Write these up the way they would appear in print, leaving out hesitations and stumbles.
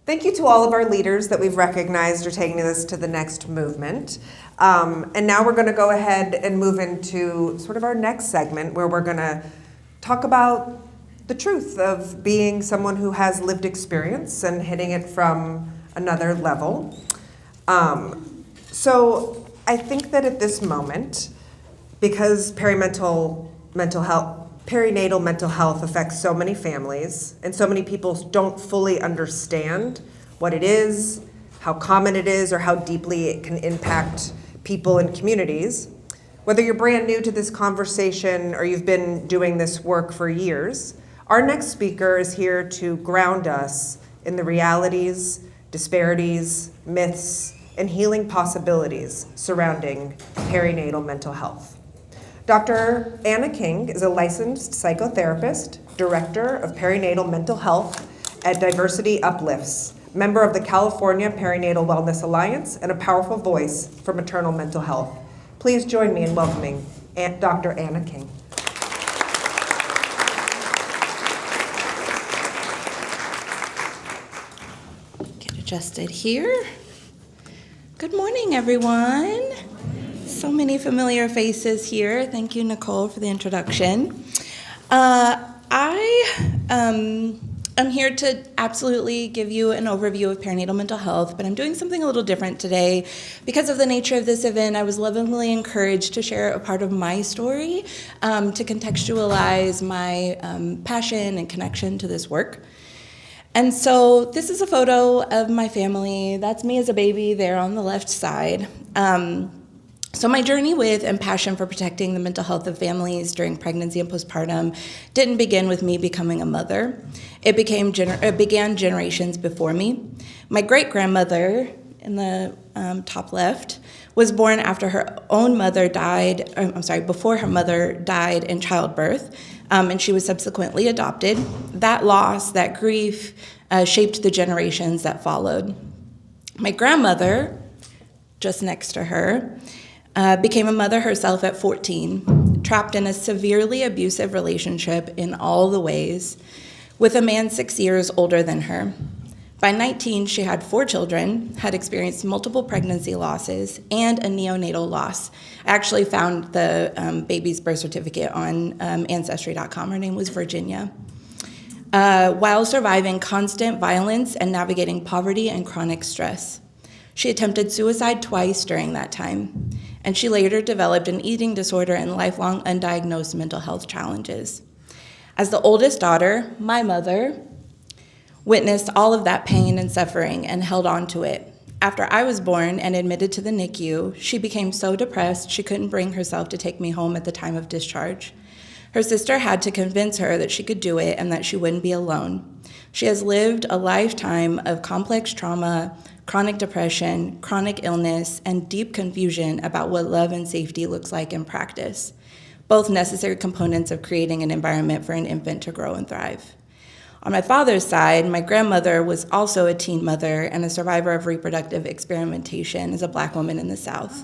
Thank you to all of our leaders that we've recognized are taking this to the next movement. And now we're going to go ahead and move into sort of our next segment where we're going to talk about the truth of being someone who has lived experience and hitting it from another level. So I think that at this moment, because perinatal mental health affects so many families, and so many people don't fully understand what it is, how common it is, or how deeply it can impact people and communities. Whether you're brand new to this conversation or you've been doing this work for years, our next speaker is here to ground us in the realities, disparities, myths, and healing possibilities surrounding perinatal mental health. Dr. Anna King is a licensed psychotherapist, director of perinatal mental health at Diversity Uplifts, member of the California Perinatal Wellness Alliance, and a powerful voice for maternal mental health. Please join me in welcoming Dr. Anna King. Get adjusted here. Good morning, everyone. So many familiar faces here. Thank you, Nicole, for the introduction. I'm here to absolutely give you an overview of perinatal mental health, but I'm doing something a little different today. Because of the nature of this event, I was lovingly encouraged to share a part of my story to contextualize my passion and connection to this work. And so this is a photo of my family. That's me as a baby there on the left side. So my journey with and passion for protecting the mental health of families during pregnancy and postpartum didn't begin with me becoming a mother. It began generations before me. My great-grandmother, in the top left, was born after her own mother died, before her mother died in childbirth, and she was subsequently adopted. That loss, that grief, shaped the generations that followed. My grandmother, just next to her, became a mother herself at 14, trapped in a severely abusive relationship in all the ways, with a man 6 years older than her. By 19, she had 4 children, had experienced multiple pregnancy losses, and a neonatal loss. I actually found the baby's birth certificate on Ancestry.com. Her name was Virginia. While surviving constant violence and navigating poverty and chronic stress. She attempted suicide twice during that time, and she later developed an eating disorder and lifelong undiagnosed mental health challenges. As the oldest daughter, my mother witnessed all of that pain and suffering and held on to it. After I was born and admitted to the NICU, she became so depressed she couldn't bring herself to take me home at the time of discharge. Her sister had to convince her that she could do it and that she wouldn't be alone. She has lived a lifetime of complex trauma, chronic depression, chronic illness, and deep confusion about what love and safety looks like in practice, both necessary components of creating an environment for an infant to grow and thrive. On my father's side, my grandmother was also a teen mother and a survivor of reproductive experimentation as a Black woman in the South.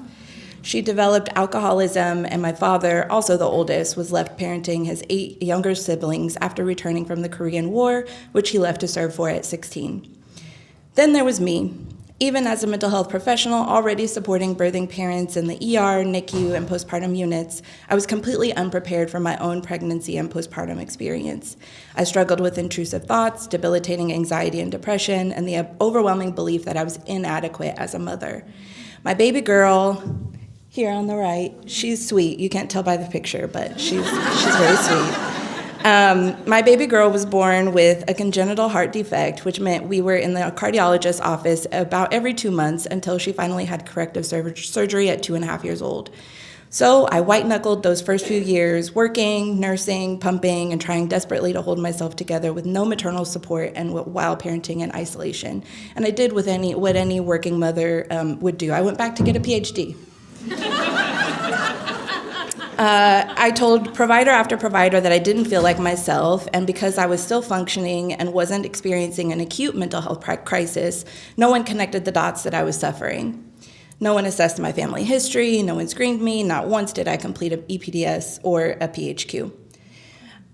She developed alcoholism, and my father, also the oldest, was left parenting his 8 younger siblings after returning from the Korean War, which he left to serve for at 16. Then there was me. Even as a mental health professional already supporting birthing parents in the ER, NICU, and postpartum units, I was completely unprepared for my own pregnancy and postpartum experience. I struggled with intrusive thoughts, debilitating anxiety and depression, and the overwhelming belief that I was inadequate as a mother. My baby girl, here on the right, she's sweet. You can't tell by the picture, but she's very sweet. My baby girl was born with a congenital heart defect, which meant we were in the cardiologist's office about every 2 months until she finally had corrective surgery at 2.5 years old. So I white-knuckled those first few years, working, nursing, pumping, and trying desperately to hold myself together with no maternal support and while parenting in isolation. And I did what any working mother would do. I went back to get a PhD. I told provider after provider that I didn't feel like myself, and because I was still functioning and wasn't experiencing an acute mental health crisis, no one connected the dots that I was suffering. No one assessed my family history, no one screened me, not once did I complete an EPDS or a PHQ.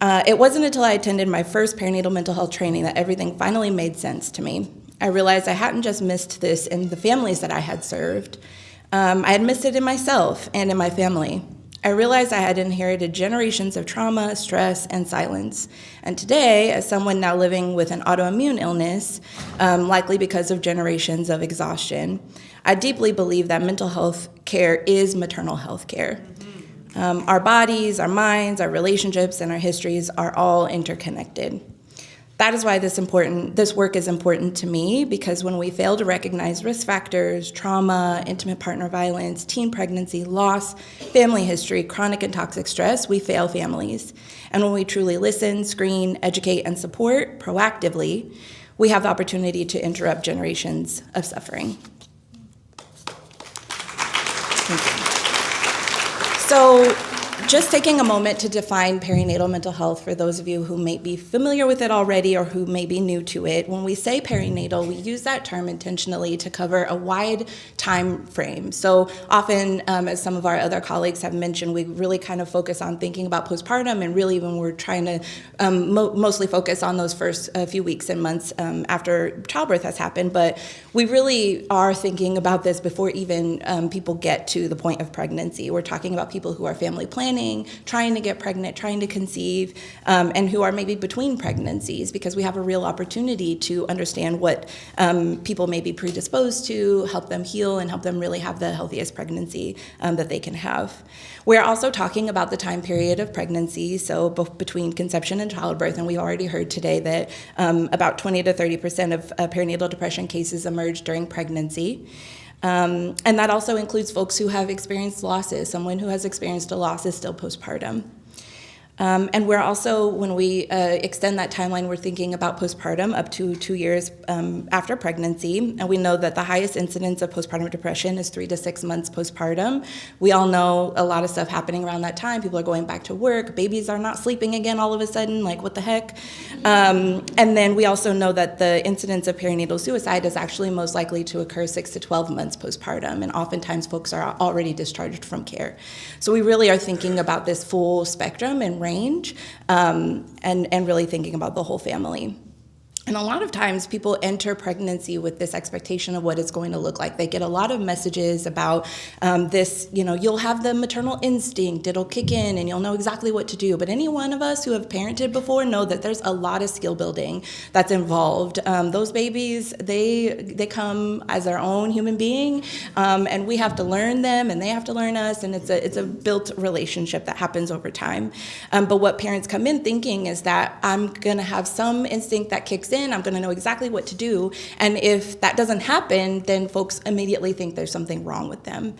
It wasn't until I attended my first perinatal mental health training that everything finally made sense to me. I realized I hadn't just missed this in the families that I had served. I had missed it in myself and in my family. I realized I had inherited generations of trauma, stress, and silence. And today, as someone now living with an autoimmune illness, likely because of generations of exhaustion, I deeply believe that mental health care is maternal health care. Our bodies, our minds, our relationships, and our histories are all interconnected. That is why this work is important to me, because when we fail to recognize risk factors, trauma, intimate partner violence, teen pregnancy, loss, family history, chronic and toxic stress, we fail families. And when we truly listen, screen, educate, and support proactively, we have the opportunity to interrupt generations of suffering. Thank you. So, just taking a moment to define perinatal mental health for those of you who may be familiar with it already or who may be new to it. When we say perinatal, we use that term intentionally to cover a wide time frame. So often, as some of our other colleagues have mentioned, we really kind of focus on thinking about postpartum, and really when we're trying to mostly focus on those first few weeks and months after childbirth has happened. But we really are thinking about this before even people get to the point of pregnancy. We're talking about people who are family planning, trying to get pregnant, trying to conceive, and who are maybe between pregnancies, because we have a real opportunity to understand what people may be predisposed to, help them heal, and help them really have the healthiest pregnancy that they can have. We're also talking about the time period of pregnancy, so between conception and childbirth, and we've already heard today that about 20 to 30% of perinatal depression cases emerge during pregnancy. And that also includes folks who have experienced losses. Someone who has experienced a loss is still postpartum. And we're also, when we extend that timeline, we're thinking about postpartum up to 2 years after pregnancy. And we know that the highest incidence of postpartum depression is 3 to 6 months postpartum. We all know a lot of stuff happening around that time. People are going back to work. Babies are not sleeping again all of a sudden. Like, what the heck? And then we also know that the incidence of perinatal suicide is actually most likely to occur 6 to 12 months postpartum. And oftentimes folks are already discharged from care. So we really are thinking about this full spectrum and range, and really thinking about the whole family. And a lot of times people enter pregnancy with this expectation of what it's going to look like. They get a lot of messages about this, you'll have the maternal instinct, it'll kick in and you'll know exactly what to do. But any one of us who have parented before know that there's a lot of skill building that's involved. Those babies, they come as their own human being, and we have to learn them and they have to learn us, and it's a built relationship that happens over time. But what parents come in thinking is that I'm gonna have some instinct that kicks in, I'm going to know exactly what to do. And if that doesn't happen, then folks immediately think there's something wrong with them.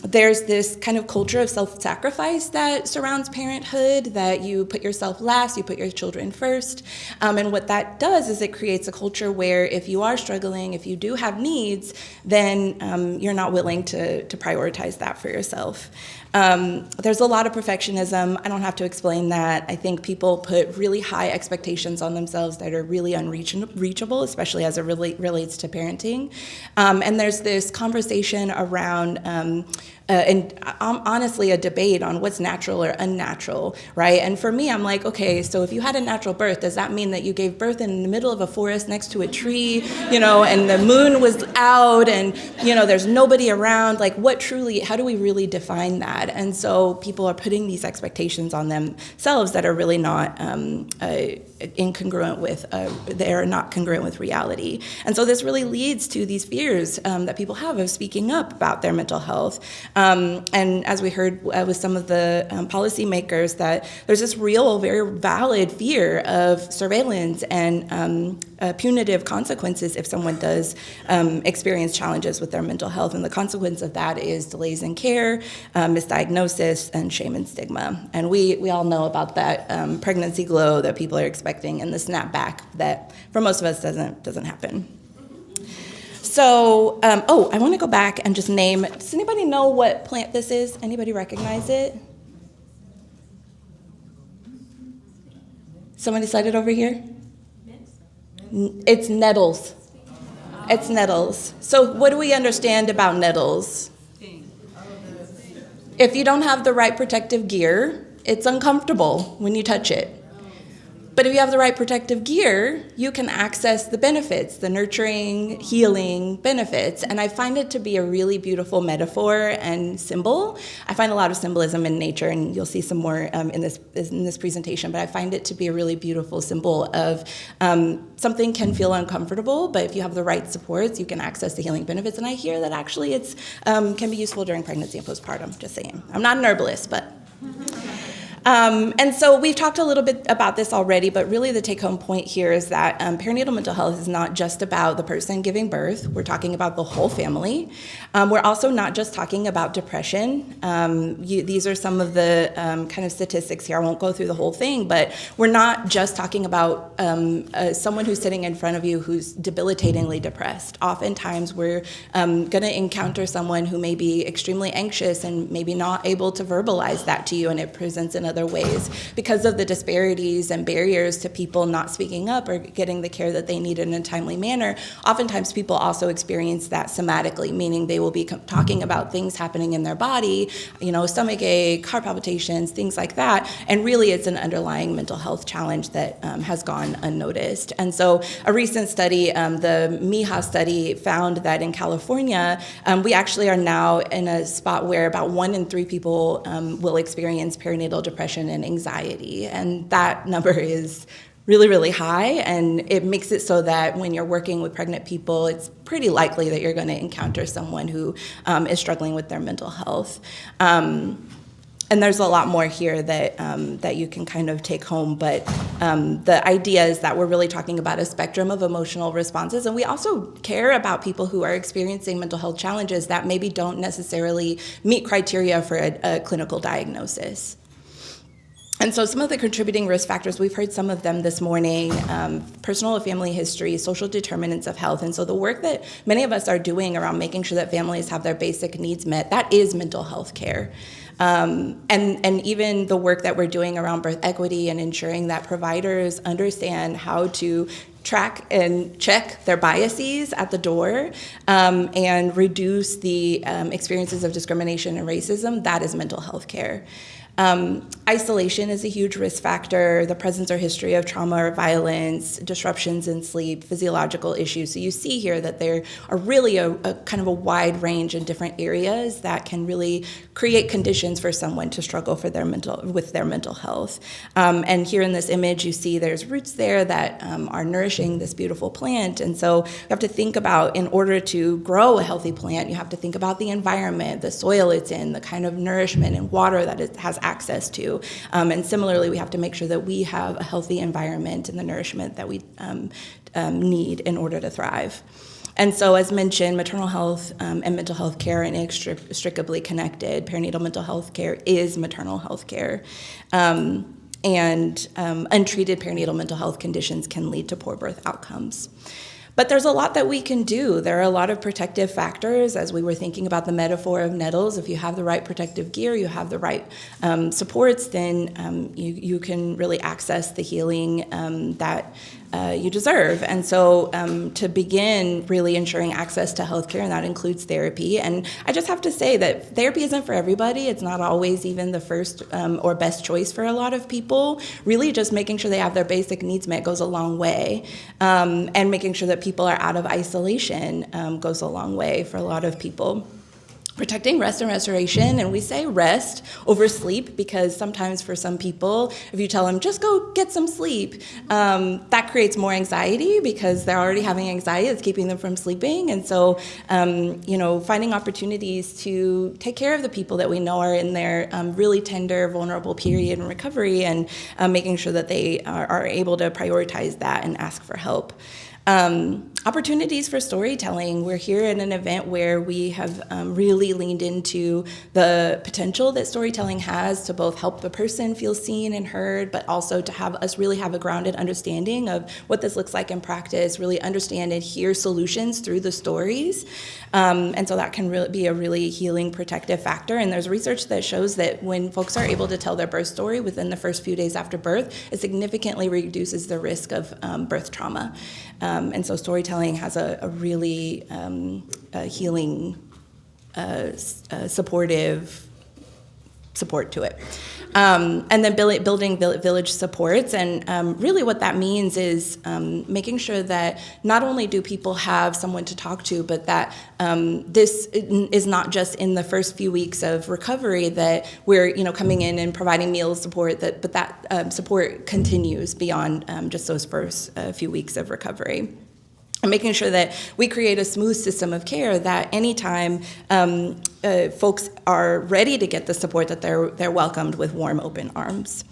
There's this kind of culture of self-sacrifice that surrounds parenthood, that you put yourself last, you put your children first. And what that does is it creates a culture where if you are struggling, if you do have needs, then you're not willing to prioritize that for yourself. There's a lot of perfectionism. I don't have to explain that. I think people put really high expectations on themselves that are really unreachable, especially as it relates to parenting. And there's this conversation around and honestly a debate on what's natural or unnatural, right? And for me, I'm like, okay, so if you had a natural birth, does that mean that you gave birth in the middle of a forest next to a tree, and the moon was out and, there's nobody around? Like, how do we really define that? And so people are putting these expectations on themselves that are really not incongruent with, they are not congruent with reality. And so this really leads to these fears that people have of speaking up about their mental health. And as we heard with some of the policymakers, that there's this real, very valid fear of surveillance and punitive consequences if someone does experience challenges with their mental health. And the consequence of that is delays in care, misdiagnosis, and shame and stigma. And we all know about that pregnancy glow that people are expecting and the snapback that for most of us doesn't happen. So, I want to go back and just name, does anybody know what plant this is? Anybody recognize it? Somebody said it over here? It's nettles. It's nettles. So what do we understand about nettles? If you don't have the right protective gear, it's uncomfortable when you touch it. But if you have the right protective gear, you can access the benefits, the nurturing, healing benefits. And I find it to be a really beautiful metaphor and symbol. I find a lot of symbolism in nature, and you'll see some more in this presentation, but I find it to be a really beautiful symbol of something can feel uncomfortable, but if you have the right supports, you can access the healing benefits. And I hear that actually it's can be useful during pregnancy and postpartum, just saying. I'm not an herbalist, but... And so we've talked a little bit about this already, but really the take-home point here is that perinatal mental health is not just about the person giving birth. We're talking about the whole family. We're also not just talking about depression. These are some of the kind of statistics here. I won't go through the whole thing, but we're not just talking about someone who's sitting in front of you who's debilitatingly depressed. Oftentimes we're going to encounter someone who may be extremely anxious and maybe not able to verbalize that to you, and it presents in other ways because of the disparities and barriers to people not speaking up or getting the care that they need in a timely manner. Oftentimes people also experience that somatically, meaning they will be talking about things happening in their body, stomach ache, heart palpitations, things like that, and really it's an underlying mental health challenge that has gone unnoticed. And so a recent study, the MIHA study, found that in California, we actually are now in a spot where about 1 in 3 people will experience perinatal depression and anxiety, and that number is really, really high, and it makes it so that when you're working with pregnant people, it's pretty likely that you're going to encounter someone who is struggling with their mental health. And there's a lot more here that you can kind of take home, but the idea is that we're really talking about a spectrum of emotional responses, and we also care about people who are experiencing mental health challenges that maybe don't necessarily meet criteria for a clinical diagnosis. And so some of the contributing risk factors, we've heard some of them this morning, personal and family history, social determinants of health. And so the work that many of us are doing around making sure that families have their basic needs met, that is mental health care. And even the work that we're doing around birth equity and ensuring that providers understand how to track and check their biases at the door and reduce the experiences of discrimination and racism, that is mental health care. Isolation is a huge risk factor, the presence or history of trauma or violence, disruptions in sleep, physiological issues. So you see here that there are really a kind of a wide range in different areas that can really create conditions for someone to struggle with their mental health. And here in this image, you see there's roots there that are nourishing this beautiful plant. And so you have to think about, in order to grow a healthy plant, you have to think about the environment, the soil it's in, the kind of nourishment and water that it has access to. And similarly, we have to make sure that we have a healthy environment and the nourishment that we need in order to thrive. And so, as mentioned, maternal health and mental health care are inextricably connected. Perinatal mental health care is maternal health care. And untreated perinatal mental health conditions can lead to poor birth outcomes. But there's a lot that we can do. There are a lot of protective factors. As we were thinking about the metaphor of nettles, if you have the right protective gear, you have the right supports, then you can really access the healing that you deserve. And so to begin really ensuring access to healthcare, and that includes therapy. And I just have to say that therapy isn't for everybody. It's not always even the first or best choice for a lot of people. Really just making sure they have their basic needs met goes a long way. And making sure that people are out of isolation goes a long way for a lot of people. Protecting rest and restoration, and we say rest over sleep because sometimes for some people, if you tell them just go get some sleep, that creates more anxiety because they're already having anxiety that's keeping them from sleeping. And so, finding opportunities to take care of the people that we know are in their really tender, vulnerable period in recovery, and making sure that they are able to prioritize that and ask for help. Opportunities for storytelling. We're here at an event where we have really leaned into the potential that storytelling has to both help the person feel seen and heard, but also to have us really have a grounded understanding of what this looks like in practice, really understand and hear solutions through the stories. And so that can really be a really healing, protective factor. And there's research that shows that when folks are able to tell their birth story within the first few days after birth, it significantly reduces the risk of birth trauma. And so storytelling has a really healing, supportive support to it. And then building village supports. And really what that means is making sure that not only do people have someone to talk to, but that this is not just in the first few weeks of recovery that we're coming in and providing meal support, but that support continues beyond just those first few weeks of recovery. And making sure that we create a smooth system of care that anytime folks are ready to get the support, that they're welcomed with warm, open arms.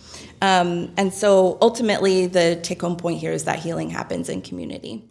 And so ultimately, the take-home point here is that healing happens in community.